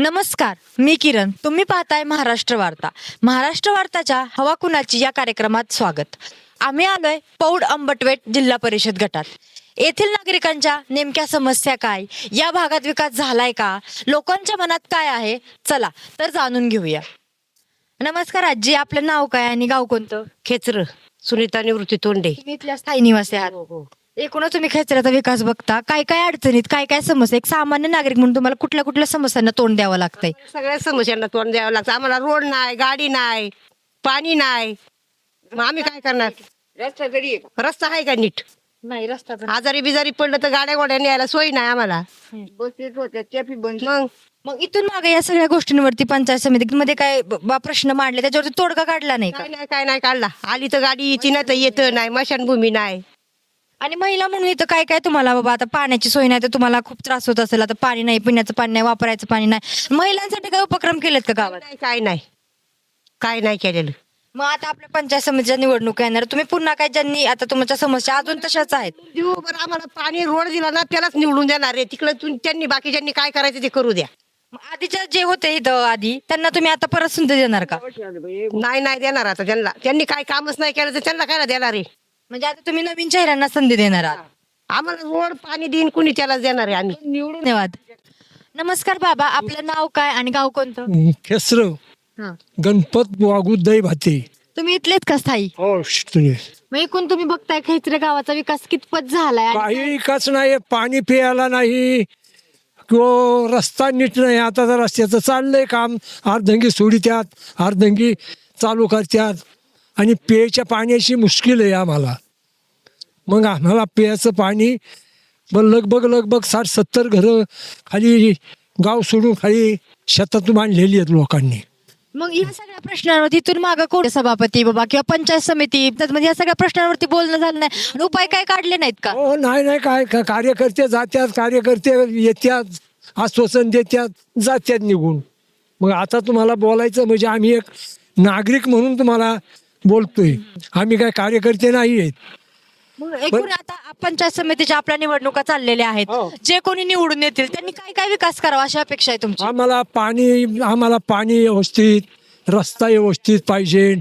नमस्कार, मी किरण. तुम्ही पाहताय महाराष्ट्र वार्ता. महाराष्ट्र वार्ताच्या हवा कुणाची या कार्यक्रमात स्वागत. आम्ही आलोय पौड अंबटवेट जिल्हा परिषद गटात. येथील नागरिकांच्या नेमक्या समस्या काय, या भागात विकास झालाय का, लोकांच्या मनात काय आहे, चला तर जाणून घेऊया. नमस्कार आजी, आपलं नाव काय आणि गाव कोणतं? खेचर सुनीता निवृत्ती तोंडे. तुम्ही इथल्या स्थायी निवासी आहात. एकूणच तुम्ही खेचऱ्याचा विकास बघता, काय काय अडचणीत, काय काय समस्या, एक सामान्य नागरिक म्हणून तुम्हाला कुठल्या कुठल्या समस्यांना तोंड द्यावं लागतंय? सगळ्या समस्यांना तोंड द्यावं लागतं. आम्हाला रोड नाही, गाडी नाही, पाणी नाही. मग आम्ही काय करणार? रस्ता आहे का नीट? नाही, रस्ता आजारी बिजारी पडलं तर गाड्या गोड्या यायला सोय नाही आम्हाला. मग मग इथून मागे या सगळ्या गोष्टींवरती पंचायत समितीमध्ये काय प्रश्न मांडले, त्याच्यावरती तोडगा काढला नाही का? काय नाही काढला. आली तर गाडी येते नाही तर येतं नाही, मशानभूमी नाही. आणि महिला म्हणून इथं काय काय तुम्हाला बाबा, आता पाण्याची सोय नाही तर तुम्हाला खूप त्रास होत असेल, आता पाणी नाही, पिण्याचं पाणी नाही, वापरायचं पाणी नाही, महिलांसाठी काय उपक्रम केलेत का गावात? काय नाही केलेलं. मग आता आपल्या पंचायत समितीच्या निवडणूक येणार, तुम्ही पुन्हा काय, ज्यांनी आता तुमच्या समस्या अजून तशाच आहेत? देऊ बरं, आम्हाला पाणी रोड दिला ना त्यालाच निवडून देणार आहे. तिकडं त्यांनी बाकीच्यांनी काय करायचं ते करू द्या. मग आधीच्या जे होते इथं आधी, त्यांना तुम्ही आता परत संधी देणार का? नाही देणार आता त्यांनी काय कामच नाही केलं तर त्यांना काय देणार आहे. म्हणजे आता तुम्ही नवीन चेहऱ्यांना संधी देणार आहात? आम्हाला रोड पाणी देईन कुणी त्यालाच देणार आहे आम्ही. धन्यवाद. नमस्कार बाबा, आपलं नाव काय आणि गाव कोणतं? खेसर गणपत वागू दही भाते. तुम्ही इथलेच का स्थायी? हो तुम्ही मग एकूण तुम्ही बघताय खेचरे गावाचा विकास कितपत झालाय आणि काही विकास नाही, पाणी प्यायला नाही किंवा रस्ता नीट नाही. आता तर रस्त्याचं चाललंय काम, अर्धंगी सोडित्यात, अर्धंगी चालू करतात आणि प्यायच्या पाण्याची मुश्किल आहे आम्हाला. मग आम्हाला प्यायचं पाणी लगभग 60-70 घरं खाली गाव सोडून खाली शेतातून बांधलेली आहेत लोकांनी. मग या सगळ्या प्रश्नांवरती इथून मागं कोण सभापती बाबा किंवा पंचायत समिती, म्हणजे या सगळ्या प्रश्नांवरती बोलणं झालं नाही आणि उपाय काय काढले नाहीत का? हो नाही कार्यकर्ते जात्यात, कार्यकर्ते येत्यात, आश्वासन देत्यात, जात्यात निघून. मग आता तुम्हाला बोलायचं म्हणजे आम्ही एक नागरिक म्हणून तुम्हाला बोलतोय, आम्ही काय कार्यकर्ते नाही आहेत. मग एकूण आता पंचायत समितीच्या आपल्या निवडणुका चाललेल्या आहेत, जे कोणी निवडून येतील त्यांनी काय काय विकास करावा अशी अपेक्षा आहे तुमची? आम्हाला पाणी व्यवस्थित, रस्ता व्यवस्थित पाहिजे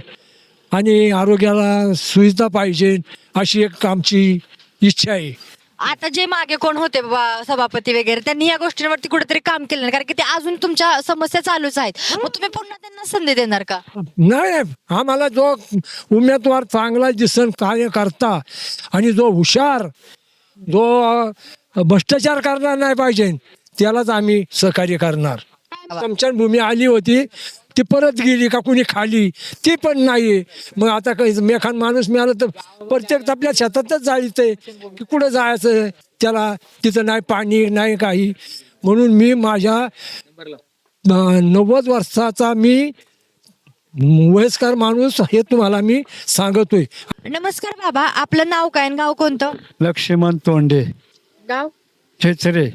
आणि आरोग्याला सुविधा पाहिजे, अशी एक आमची इच्छा आहे. आता जे मागे कोण होते बाबा सभापती वगैरे, त्यांनी या गोष्टींवरती कुठेतरी काम केलं नाही, कारण की ते अजून तुमच्या समस्या चालूच आहेत. मग तुम्ही पुन्हा त्यांना संधी देणार का? नाही, आम्हाला जो उमेदवार चांगला दिसन कार्य करता आणि जो हुशार, जो भ्रष्टाचार करणार नाही पाहिजे, त्यालाच आम्ही सहकार्य करणार. स्मशानभूमी आली होती, ती परत गेली का कुणी खाली, ती पण नाही. मग आता काही मेखान माणूस मिळाला तर प्रत्येक आपल्या शेतातच जायचंय की कुठं जायचं त्याला, तिथं नाही पाणी नाही काही. म्हणून मी माझ्या 90 वर्षाचा मी वयस्कर माणूस हे तुम्हाला मी सांगतोय. नमस्कार बाबा, आपलं नाव काय आणि गाव कोणतं? लक्ष्मण तोंडे, गाव खेचरे.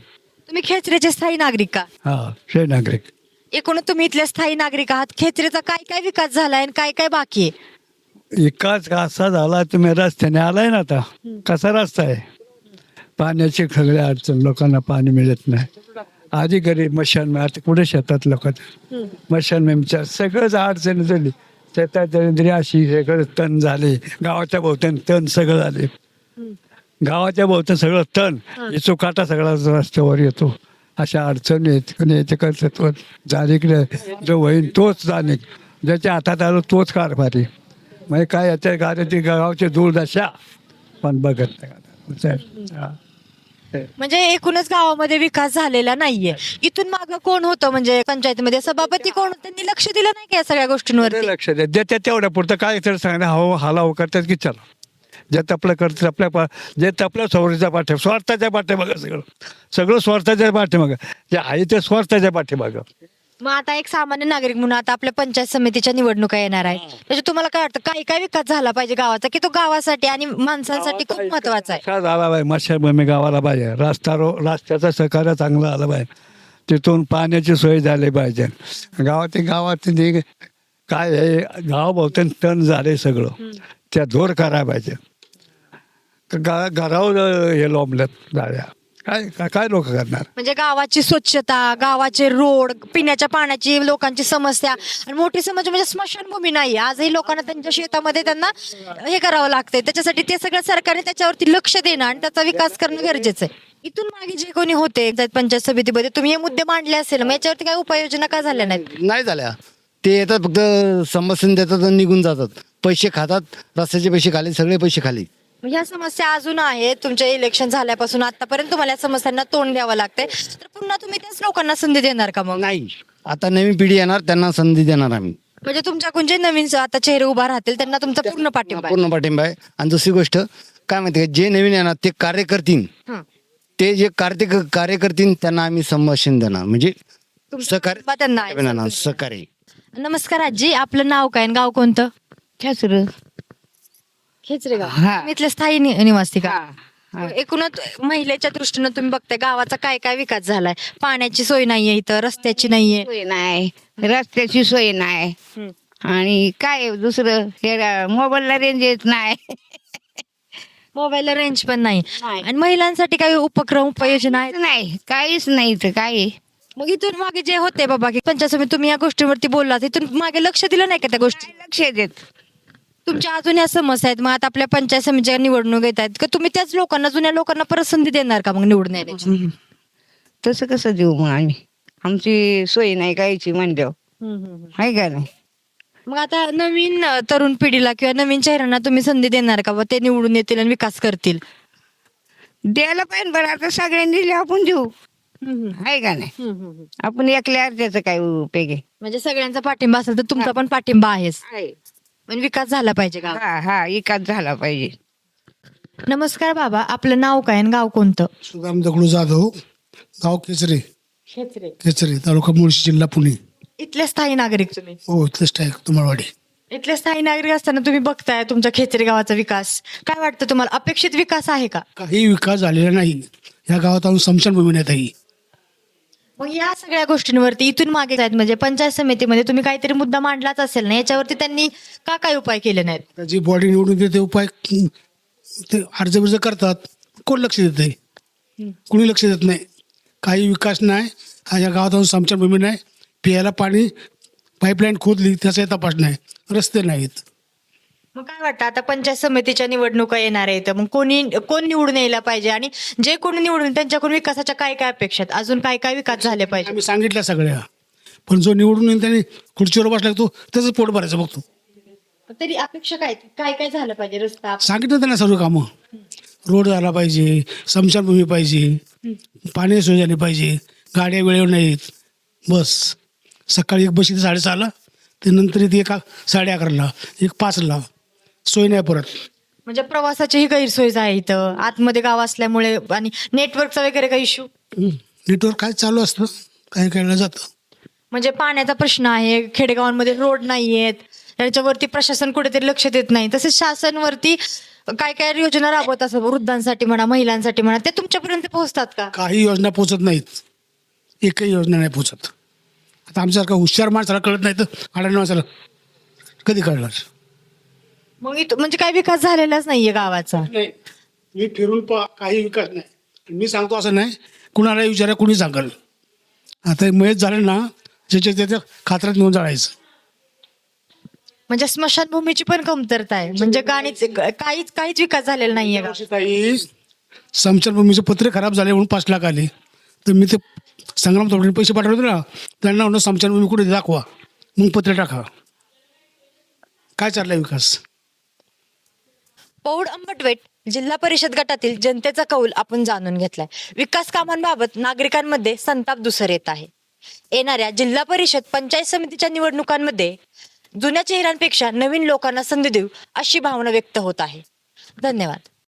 तुम्ही खेचरेचे स्थायी नागरिक का? हा, शे नागरिक. एकूण तुम्ही इथले स्थायी नागरिक आहात. खेचरेचा काय काय विकास झालाय आणि काय काय बाकी आहे? विकास असा झाला, तुम्ही रस्त्याने आलाय ना, आता कसा रस्ता आहे, पाण्याची सगळी अडचण, लोकांना पाणी मिळत नाही. आधी घरी मशान, आता कुठे शेतात लोक मशान मेमच्या सगळंच अडचण झाली. शेतात अशी सगळं तण झाले, गावाच्या भोवत्यान तण सगळं झाले, गावाच्या भोवत्यान सगळं तण, चुकाटा सगळा रस्त्यावर येतो. अशा अडचणी आहेत. जाणीकडे जो होईन तोच जाणीक, ज्याच्या हातात आलो तोच कारभारी. म्हणजे काय याच्या गाड्याची गावाची दुर्दशा पण बघत नाही. म्हणजे एकूणच गावामध्ये विकास झालेला नाहीये. इथून मागं कोण होतं, म्हणजे पंचायतीमध्ये सभापती कोण होतं, त्यांनी लक्ष दिलं नाही का या सगळ्या गोष्टींवरती? लक्ष द्या, देते तेवढ्या पुरतं काय तर सांगणं हाव करतात की चला, जे तपलं करतात जे तपलं सौरीच्या पाठे, स्वार्थाच्या पाठीमागं सगळं स्वार्थाच्या पाठीमागं, जे आहे ते स्वार्थाच्या पाठीमागं. मग आता एक सामान्य नागरिक म्हणून आता आपल्या पंचायत समितीच्या निवडणुका येणार आहे, त्याच्यात तुम्हाला काय वाटतं, काय काय विकास झाला पाहिजे गावाचा, की तो गावासाठी आणि माणसांसाठी खूप महत्वाचा आहे? कसा झाला पाहिजे, मशाभूमी गावाला पाहिजे, रस्त्याचं सहकार्य चांगलं आलं पाहिजे, तिथून पाण्याची सोय झाली पाहिजे. गावात काय आहे, गावाभोवतानी तण झाले सगळं, त्या धोर करायला पाहिजे. घरावर हे लोंबल्यात जाळ्या, काय लोक करणार. म्हणजे गावाची स्वच्छता, गावाचे रोड, पिण्याच्या पाण्याची लोकांची समस्या आणि मोठी समस्या म्हणजे स्मशानभूमी नाही. आजही लोकांना त्यांच्या शेतामध्ये त्यांना हे करावं लागतंय. त्याच्यासाठी ते सगळं सरकारने त्याच्यावरती लक्ष देणं आणि त्याचा विकास करणं गरजेचं आहे. इथून मागे जे कोणी होते पंचायत समितीमध्ये तुम्ही हे मुद्दे मांडले असेल, मग याच्यावरती काय उपाययोजना का झाल्या नाहीत? नाही झाल्या. ते येतात फक्त समस्या देतात आणि निघून जातात. पैसे खातात, रस्त्याचे पैसे खाली, सगळे पैसे खाली. मग ह्या समस्या अजून आहेत. तुमच्या इलेक्शन झाल्यापासून आतापर्यंत तुम्हाला या समस्यांना तोंड द्यावं लागतंय, तर पुन्हा तुम्ही त्याच लोकांना संधी देणार का मग? नाही, आता नवीन पिढी येणार, त्यांना संधी देणार आम्ही. म्हणजे तुमच्याकडून जे नवीन आता चेहरे उभा राहतील त्यांना तुमचा पूर्ण पाठिंबा आहे. पूर्ण पाठिंबा आहे. आणि दुसरी गोष्ट काय माहिती का, जे नवीन येणार ते कार्य करतील, हं. ते जे कार्य करतील त्यांना आम्ही संभाषण देणार, म्हणजे तुमचा पाठिंबा त्यांना आहे. सहकार्य सहकार्य. नमस्कार आजी, आपलं नाव काय आणि गाव कोणतं? खेचर खेचरे गाव. हा. तुम्ही इथले स्थायी निवासी का? एकूणच महिलेच्या दृष्टीनं तुम्ही बघताय गावाचा काय काय विकास झालाय? पाण्याची सोय नाहीये इथं, रस्त्याची नाहीये. सोय नाही, रस्त्याची सोय नाही, आणि काय दुसरं हे मोबाईलला रेंज येत नाही. मोबाईलला रेंज पण नाही. नाही. आणि महिलांसाठी काही उपक्रम उपाययोजना आहेत? नाही, काहीच नाही इथं काही. मग इथून मागे जे होते बाबा की पंचायत समिती तुम्ही या गोष्टीवरती बोललात, इथून मागे लक्ष दिलं नाही का त्या गोष्टी? काय लक्ष देत. तुमच्या अजून या समस्या आहेत. मग आता आपल्या पंचायत समितीच्या निवडणूक येत आहेत का, तुम्ही त्याच लोकांना, जुन्या लोकांना परत संधी देणार का मग निवडून येण्याची? तसं कसं देऊ मग आम्ही? आमची सोय नाही कायची म्हणल्यावर, आहे का नाही? मग आता नवीन तरुण पिढीला किंवा नवीन चेहऱ्यांना तुम्ही संधी देणार का, व ते निवडून येतील आणि विकास करतील? द्यायला पाहिजे, बरं आता सगळ्यांनी दिले आपण देऊ, आहे का नाही? आपण एकल्या अर्ध्याचं काय उपयोग आहे? म्हणजे सगळ्यांचा पाठिंबा असेल तर तुमचा पण पाठिंबा आहेच. म्हणजे विकास झाला पाहिजे गाव. हा, विकास झाला पाहिजे. नमस्कार बाबा, आपलं नाव काय आणि गाव कोणतं? सुदाम दगडू जाधव, गाव केचरे, केचरे, तालुका मुळशी, जिल्हा पुणे. इथले स्थायी नागरिक तुम्ही? हो, इथलंच आहे तुमाळवाडी. इथले स्थायी नागरिक असताना तुम्ही बघताय तुमच्या खेचरे गावाचा विकास. काय वाटतं तुम्हाला, अपेक्षित विकास आहे का? काही विकास झालेला नाही. या गावात अजून स्मशानभूमी नाही ताई. मग या सगळ्या गोष्टींवरती इथून मागे आहेत, म्हणजे पंचायत समितीमध्ये तुम्ही काहीतरी मुद्दा मांडलाच असेल ना, याच्यावरती त्यांनी का काय उपाय केले नाहीत? त्याची बॉडी निवडून देते, उपाय ते अर्ज बिर्ज करतात, कोण लक्ष देते? कुणी लक्ष देत नाही. काही विकास नाही. या गावात अजून स्मशानभूमी नाही. प्यायला पाणी पाईपलाईन खोदली त्याचाही तपास नाही. रस्ते नाहीत. मग काय वाटतं आता पंचायत समितीच्या निवडणुका येणार आहेत, मग कोण निवडून यायला पाहिजे आणि जे कोणी निवडून त्यांच्याकडून विकासाच्या काय काय अपेक्षा आहेत, अजून काय काय विकास झाले पाहिजे? आम्ही सांगितल्या सगळ्या, पण जो निवडून येईल त्याने खुर्चीवर बसला तो त्याचं पोट भरायचं बघतो. तरी अपेक्षा काय काय काय झालं पाहिजे? रस्ता, सांगितलं त्यांना सर्व कामं. रोड झाला पाहिजे, स्मशानभूमी पाहिजे, पाण्याची सोय झाली पाहिजे, गाड्या वेळेवर नाहीत. बस सकाळी एक बस इथे 6:30ला, ते नंतर इथे 11:30ला, 5:00ला. सोय नाही परत. म्हणजे प्रवासाचीही गैरसोय आहे इथं, आतमध्ये गाव असल्यामुळे, आणि नेटवर्कचा वगैरे काही इश्यू? नेटवर्क काय चालू असतं, काही कळलं जातं. म्हणजे पाण्याचा प्रश्न आहे, खेडेगावांमध्ये रोड नाहीयेत, त्याच्यावरती प्रशासन कुठेतरी लक्ष देत नाही. तसेच शासनवरती काय काय योजना राबवत असं वृद्धांसाठी म्हणा, महिलांसाठी म्हणा, ते तुमच्यापर्यंत पोहोचतात का? काही योजना पोचत नाहीत. एकही योजना नाही पोचत. आता आमच्यासारखा हुशार माणसाला कळत नाही तर अडाणी माणसाला कधी कळणार? मग इथं म्हणजे काय विकास झालेलाच नाहीये गावाचा. नाही, मी फिरून काही विकास नाही. मी सांगतो असं नाही, कुणाला विचारा, कुणी सांगल. आता मयत झाले ना, ज्याच्या त्याच्या खात्रात नेऊन जाळायचं. म्हणजे स्मशानभूमीची पण कमतरता आहे, म्हणजे काहीच काहीच विकास झालेला नाहीये गावात. ताई, स्मशानभूमीचे पत्रे खराब झाले म्हणून 5 लाख आले, तर मी ते संग्राम चौधरी पैसे पाठवले होते ना, त्यांना म्हणून स्मशानभूमी कुठे दाखवा, मग पत्रे टाका. काय चाललाय विकास? पौड अंबटवेट जिल्हा परिषद गटातील जनतेचा कौल आपण जाणून घेतलाय. विकास कामांबाबत नागरिकांमध्ये संताप दुसर येत आहे. येणाऱ्या जिल्हा परिषद पंचायत समितीच्या निवडणुकांमध्ये जुन्या चेहऱ्यांपेक्षा नवीन लोकांना संधी देऊ अशी भावना व्यक्त होत आहे. धन्यवाद.